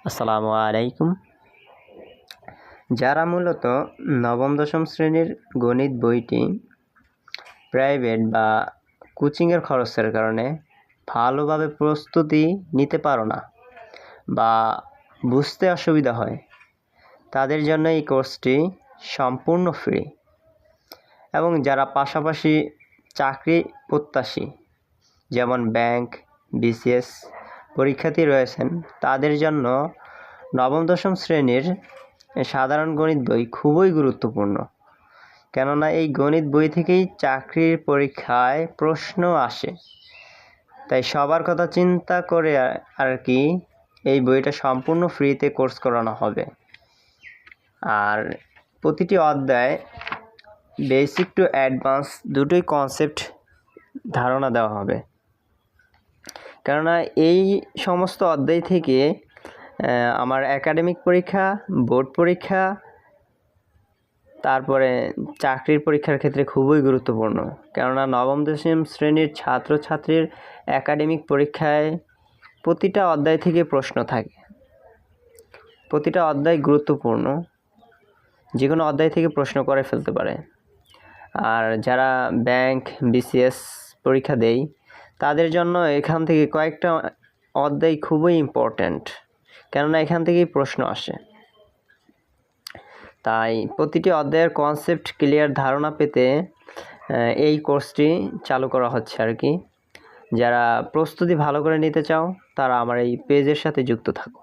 আসসালামু আলাইকুম। যারা মূলত নবম দশম শ্রেণীর গণিত বইটি প্রাইভেট বা কোচিংয়ের খরচের কারণে ভালোভাবে প্রস্তুতি নিতে পারো না বা বুঝতে অসুবিধা হয়, তাদের জন্য এই কোর্সটি সম্পূর্ণ ফ্রি। এবং যারা পাশাপাশি চাকরি প্রত্যাশী, যেমন ব্যাংক, বিসিএস পরীক্ষার্থী রয়েছেন, তাদের জন্য নবম দশম শ্রেণীর সাধারণ গণিত বই খুবই গুরুত্বপূর্ণ। কেননা এই গণিত বই থেকেই চাকরির পরীক্ষায় প্রশ্ন আসে। তাই সবার কথা চিন্তা করে আর কি এই বইটা সম্পূর্ণ ফ্রিতে কোর্স করানো হবে। আর প্রতিটি অধ্যায় বেসিক টু অ্যাডভান্স দুটোই কনসেপ্ট ধারণা দেওয়া হবে। কেননা এই সমস্ত অধ্যায় থেকে আমার একাডেমিক পরীক্ষা, বোর্ড পরীক্ষা, তারপরে চাকরির পরীক্ষার ক্ষেত্রে খুবই গুরুত্বপূর্ণ। কেননা নবম দশম শ্রেণীর ছাত্রছাত্রীর একাডেমিক পরীক্ষায় প্রতিটা অধ্যায় থেকে প্রশ্ন থাকে। প্রতিটা অধ্যায় গুরুত্বপূর্ণ, যে কোনো অধ্যায় থেকে প্রশ্ন করে ফেলতে পারে। আর যারা ব্যাংক, বিসিএস পরীক্ষা দেয়, তাদের জন্য এখান থেকে কয়েকটা অধ্যায় খুবই ইম্পর্ট্যান্ট, কেননা এখান থেকেই প্রশ্ন আসে। তাই প্রতিটি অধ্যায়ের কনসেপ্ট ক্লিয়ার ধারণা পেতে এই কোর্সটি চালু করা হচ্ছে আর কি। যারা প্রস্তুতি ভালো করে নিতে চাও, তারা আমার এই পেজের সাথে যুক্ত থাকো।